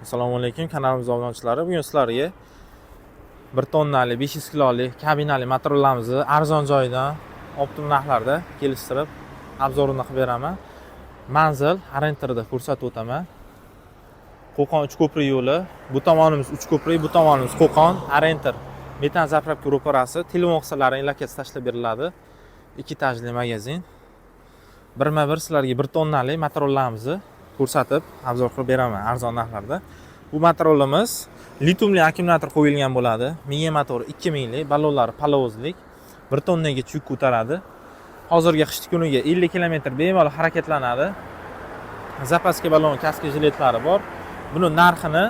Assalomu alaykum, kanalimiz obunachilari. Bugun sizlarga 1 tonnali 500 kiloli kabinali motorlarimizni arzon joyidan optim narxlarda kelishtirib obzorini qilib beraman. Manzil Arenterda ko'rsatib o'taman. Qo'qon 3 ko'prik yo'li, bu tomonimiz 3 ko'prik, bu tomonimiz Qo'qon, Arenter metan zapravka ro'parasi. Telefon qilsalaring lokasiya tashlab beriladi. 2 etajli magazin. Birma-bir sizlarga 1 tonnali motorlarimizni ko'rsatib obzor qilib beraman arzon narxlarda. Bu motorimiz litumli akkumulyator qo'yilgan bo'ladi. Miya motori 2000 lik, ballonlari palovozlik, 1 tonnagacha yuk ko'taradi. Hozirgi qish kuniga 50 km bemalol harakatlanadi. Zapaska ballon, kaska jiletlari bor. Buni narxini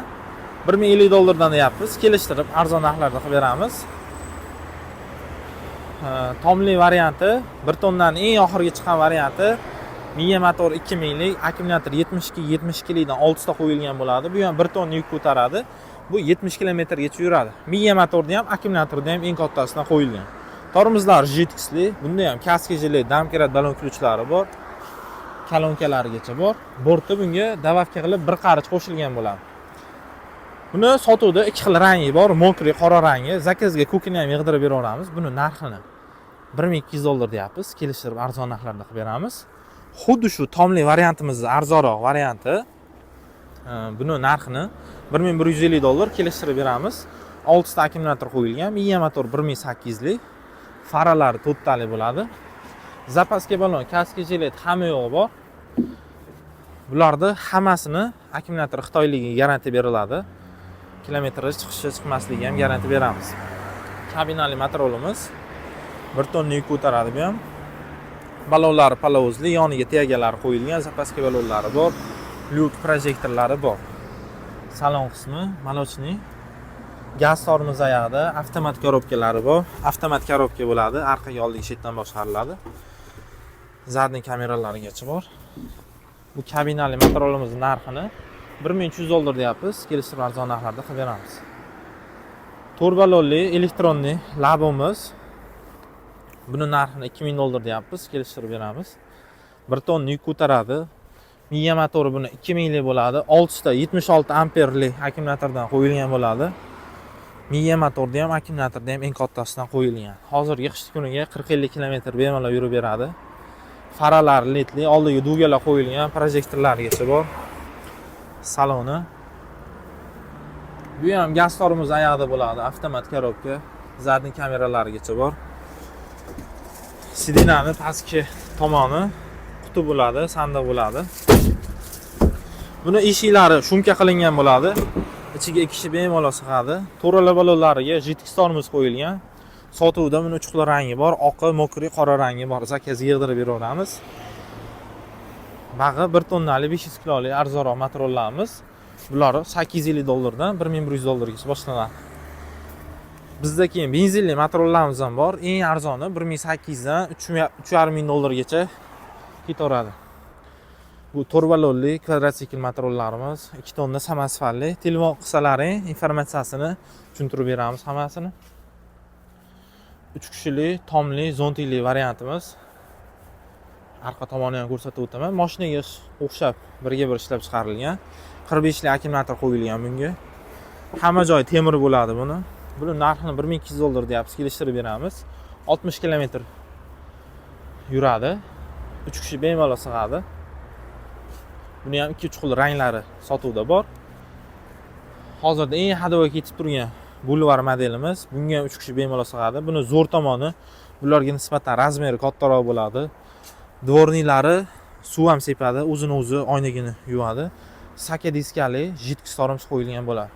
$1050 deyapmiz. Kelishtirib arzon narxlarda qilib beramiz. Tomli varianti, 1 tonnaning eng oxirgi chiqqan varianti. Miya motor 2000 lik, akkumulyator 72 likdan 6 ta qo'yilgan bo'ladi. Bu ham 1 tonna yuk ko'taradi. Bu 70 kilometrgacha yuradi. Miya motorda ham, akkumulyatorda ham eng kattasidan qo'yilgan. Tormozlar GTX'li, bunda ham kaska jilet, damkerat balon ключlari bor. Kolonkalarigacha bor. Bortda bunga davavka qilib bir qarich qo'shilgan bo'ladi. Buni sotuvda 2 xil rangi bor, mokriy, qora rangi. Zakazga ko'kini ham yig'dirib beraveramiz. Buni narxini $1200 deyapmiz. Kelishtirib arzon narxlarda qilib beramiz. Xuddi shu tomli variantimizning arzonroq varianti. Buni narxini $1150 kelishtirib beramiz. 6 ta akkumulyator qo'yilgan, miya motor 1800 lik, faralari to'rttali bo'ladi. Zapaska ballon, kaska jilet hamma yo'g'i bor. Bularni hammasini akkumulyator xitoyligiga garantiya beriladi. Kilometraj chiqishi chiqmasligiga ham garantiya beramiz. Kabinali motorimiz 1 tonna yuk ko'taradi bu ham. Ballonlari palovozli, yoniga tegalar qo'yilgan, zapaska ballonlari bor, lyuk projektorlari bor. Salon qismi молочный. Gaz tormoz oyog'ida avtomat korobkalari bor. Avtomat korobka bo'ladi, orqaga oldiga chetdan boshqariladi. Zadniy kameralarigacha bor. Bu kabinali motorimizning narxini $1300 deyapmiz. Kelishtirib arzon narxlarda qilib beramiz. To'rbalonli elektronli labimiz. Buni narxini $2000 deyapmiz. Kelishtirib beramiz. 1 tonna yuk ko'taradi. Miya motori buni 2000 lik bo'ladi. 6 ta 76 amperlik akkumulyatordan qo'yilgan bo'ladi. Miya motorda ham, akkumulyatorda ham eng kattasidan qo'yilgan. Hozirgi qish kuniga 40-50 km bemalol yurib beradi. Faralari ledli, oldiga dugalar qo'yilgan, projektorlarigacha bor. Saloni. Bu ham gaz tormoz oyog'ida bo'ladi, avtomat korobka, zadniy kameralarigacha bor. Sidinani pastki tomoni quti bo'ladi, sandiq bo'ladi. Buni eshiklari shumka qilingan bo'ladi. Ichiga 2 kishi bemalol sig'adi. To'rala ballonlariga GTX tormoz qo'yilgan. Sotuvda buni 3 xil rangi bor, oqi, mokriy, qora rangi bor. Zakazga yig'dirib beraveramiz. Bag'i 1 tonnali 500 kiloli arzonroq motorlarimiz. Bular $850 dan $1100 gacha boshlanadi. Bizda keyin benzinli motorlarimiz ham bor. Eng arzoni 1800 dan $3,500 gacha ketaveradi. Bu to'rbalonli kvadratsikl motorlarimiz, 2 tonna samasfalli. Telefon qilsalaring informatsiyasini tushuntirib beramiz hammasini. 3 kishilik tomli zontili variantimiz. Arqa tomoni ham ko'rsatib o'taman. Mashinaga o'xshab birga-bir ishlab chiqarilgan. 45 lik akkumulyator qo'yilgan bunga. Hamma joyi temir bo'ladi buni. Buni narxini $1200 deyapmiz, kelishtirib beramiz. 60 km yuradi. 3 kishi bemalol sig'adi. Buni ham 2-3 xil ranglari sotuvda bor. Hozirda eng hadava ketib turgan bulvar modelimiz. Bunga ham 3 kishi bemalol sig'adi. Buni zo'r tomoni bularga nisbatan razmeri kattaroq bo'ladi. Dvorniylari suv ham sepadi, o'zini o'zi oynagini yuvadi. Saka diskali GTX tormoz qo'yilgan bo'ladi.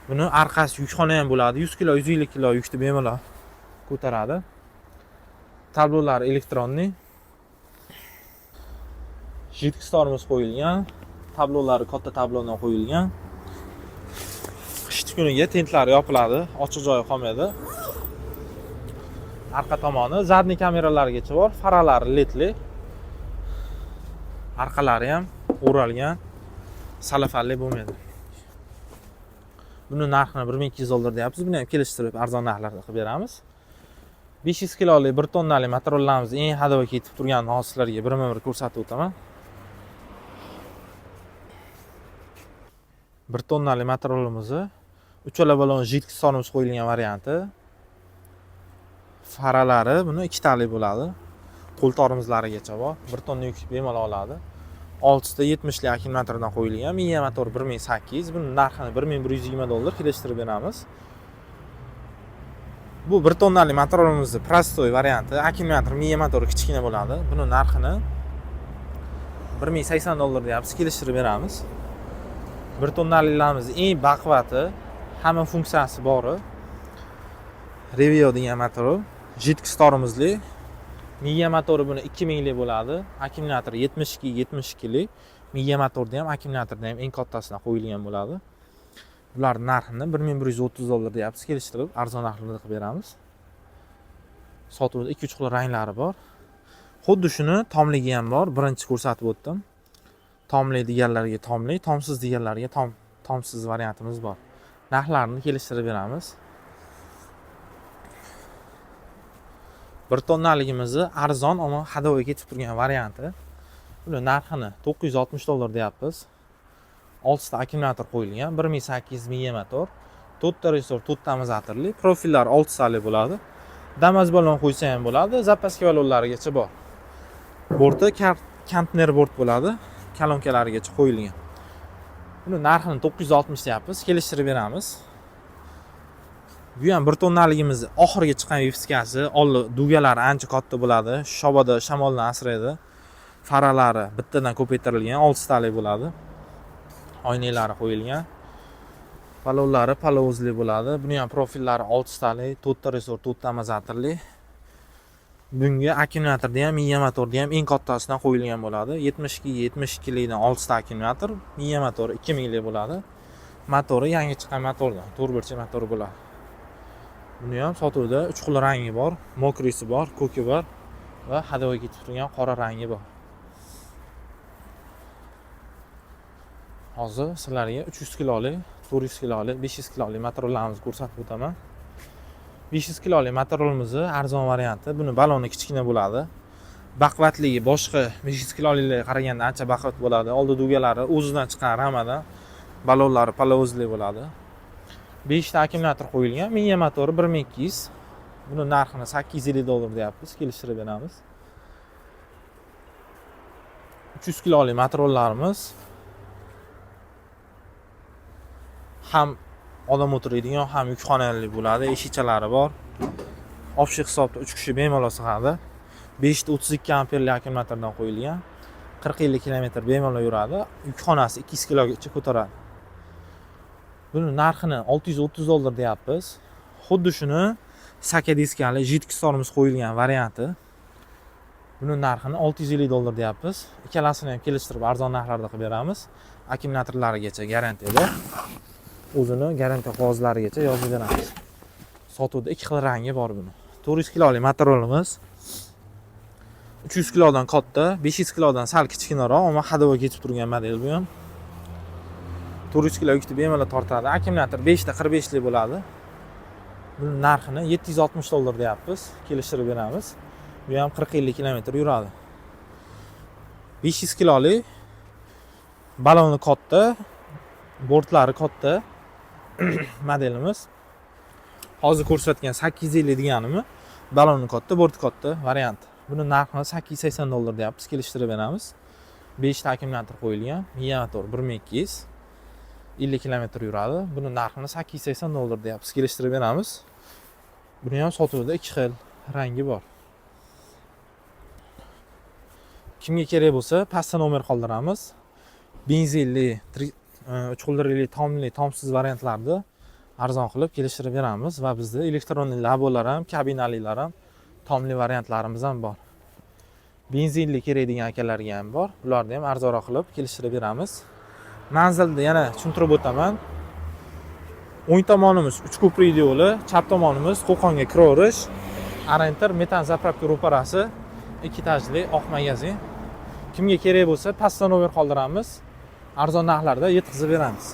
Buni orqasi yukxona ham bo'ladi. 100 kilo, 150 kilo yukni bemalol ko'taradi. Tablolari elektronli. GTX tormoz qo'yilgan. Tablolari katta tablodan qo'yilgan. Qish kuniga tentlari yopiladi, ochiq joyi qolmaydi. Arqa tomoni zadniy kameralarigacha bor, faralari ledli. Arqalari ham o'ralgan, salafalli bo'lmaydi. Buni narxini $1200 deyapmiz. Buni ham kelishtirib arzon narxlarda qilib beramiz. 500 kiloli 1 tonnali motorlarimiz eng hadava ketib turgan hozirlarga birma-bir ko'rsatib o'taman. 1 tonnali motorolimizni uchala balon jidkis tormoz qo'yilgan varianti. Faralari buni 2 tali bo'ladi. Qo'l tormozlarigacha bor. 1 tonna yuk bemalol oladi. 6 ta 70 li akkumulyatordan qo'yilgan. Miya motor 1800. Buning narxini $1120 kelishtirib beramiz. Bu 1 tonnali motorolimizni prostoy varianti. Akkumulyator miya motori kichkina bo'ladi. Buning narxini $1080 deyapmiz, kelishtirib beramiz. 1 tonnalilarimiz eng baquvvati, hamma funksiyasi bori. Revio degan motor, jidkis tormozli. Miya motori buni 2000 li bo'ladi. Akkumulyator 72 li. Miya motorda ham, akkumulyatorda ham eng kattasidan qo'yilgan bo'ladi. Bularning narxini $1130 deyapmiz, kelishtirib arzon narxlarda qilib beramiz. Sotuvda 2-3 xil ranglari bor. Xuddi shuni tomligi ham bor. Birinchi ko'rsatib o'tdim. Tomli deganlarga tomli, tomsiz deganlarga tomsiz variantimiz bor. Narxlarini kelishtirib beramiz. 1 tonnaligimizni arzon, ammo hadoga ketib turgan varianti. Buni narxini $960 deyapmiz. 6 ta akkumulyator qo'yilgan, 1800 miya motor, 4 ta resor, 4 ta amortizatorli, profillar 6 tali bo'ladi. Damas balon qo'ysa ham bo'ladi, zapaska balonlarigacha bor. Borti konteyner bort bo'ladi, kolonkalarigacha qo'yilgan. Buni narxini 960 deyapmiz, kelishtirib beramiz. Bu ham 1 tonnaligimiz oxirgi chiqqan viskasi, oldi dugalari ancha katta bo'ladi, shoboda shamoldan asraydi. Faralari bittadan ko'paytirilgan, 6 tali bo'ladi. Oynalari qo'yilgan. Palonlari palovozli bo'ladi. Buni ham profillari 6 tali, 4 ta resor, 4 ta amortizatorli. Bunga akkumulyatorda ham, miya motorda ham eng kattasidan qo'yilgan bo'ladi. 72 lidan 6 ta akkumulyator, miya motori 2000 li bo'ladi. Motori yangi chiqqan motordan, 4 burchak motor bo'ladi. Buni ham sotuvda 3 xil rangi bor, mokrisi bor, ko'ki bor va hadoga ketib turgan qora rangi bor. Hozir sizlarga 300 kiloli, 400 kiloli, 500 kiloli motorlarimizni ko'rsatib o'taman. 500 kiloli motorimizni arzon varianti. Buni baloni kichkina bo'ladi. Baquvvatligi boshqa 500 kilolilarga qaraganda ancha baquvvat bo'ladi. Oldi dugalari o'zidan chiqqan ramadan, balonlari palovozli bo'ladi. 5 ta akkumulyator qo'yilgan, miya motori 1200. Buni narxini $850 deyapmiz, kelishtirib beramiz. 300 kiloli motorlarimiz ham odam o'tiradigan, ham yukxonali bo'ladi, eshikchalari bor. Общий hisobda 3 kishi bemalol sig'adi. 5 ta 32 amperli akkumulyatordan qo'yilgan. 40-50 kilometr bemalol yuradi. Yukxonasi 200 kilogacha ko'taradi. Buni narxini $630 deyapmiz. Xuddi shuni sakadiskali jidkis tormoz qo'yilgan varianti. Buni narxini $650 deyapmiz. Ikkalasini ham kelishtirib arzon narxlarda qilib beramiz. Akkumulyatorlarigacha garantiya bor. O'zini garantiya qog'ozlarigacha yozib beramiz. Sotuvda 2 xil rangi bor buni. 400 kiloli motorolimiz 300 kilodan katta, 500 kilodan sal kichkinaroq, ammo hadoga ketib turgan model bu ham. 400 kilo yukni bemalol tortadi. Akkumulyator 5 ta 45 li bo'ladi. Buning narxini $760 deyapmiz, kelishtirib beramiz. Bu ham 40-50 kilometr yuradi. 500 kiloli baloni katta, bortlari katta modelimiz. Hozir ko'rsatgan 850 deganimi, baloni katta, borti katta variant. Buni narxini $880 deyapmiz, kelishtirib beramiz. 5 ta akkumulyator qo'yilgan, miya motor 1200, 50 kilometr yuradi. Buni narxini $880 deyapmiz, kelishtirib beramiz. Buni ham sotuvda 2 xil rangi bor. Kimga kerak bo'lsa, pastda nomer qoldiramiz. Benzinli, 3 xilli, tomli, tomsiz variantlarni arzon qilib kelishtirib beramiz va bizda elektronli labolar ham, kabinalilar ham, tomli variantlarimiz ham bor. Benzinli kerak degan akalarga ham bor. Bularni ham arzonroq qilib kelishtirib beramiz. Manzilni yana tushuntirib o'taman. O'ng tomonimiz 3 ko'prik yo'li, chap tomonimiz Qo'qonga kiraverish. Arentir metan zapravka ro'parasi, 2 etajli oq magazin. Kimga kerak bo'lsa, pastda nomer qoldiramiz. Arzon narxlarda yetkazib beramiz.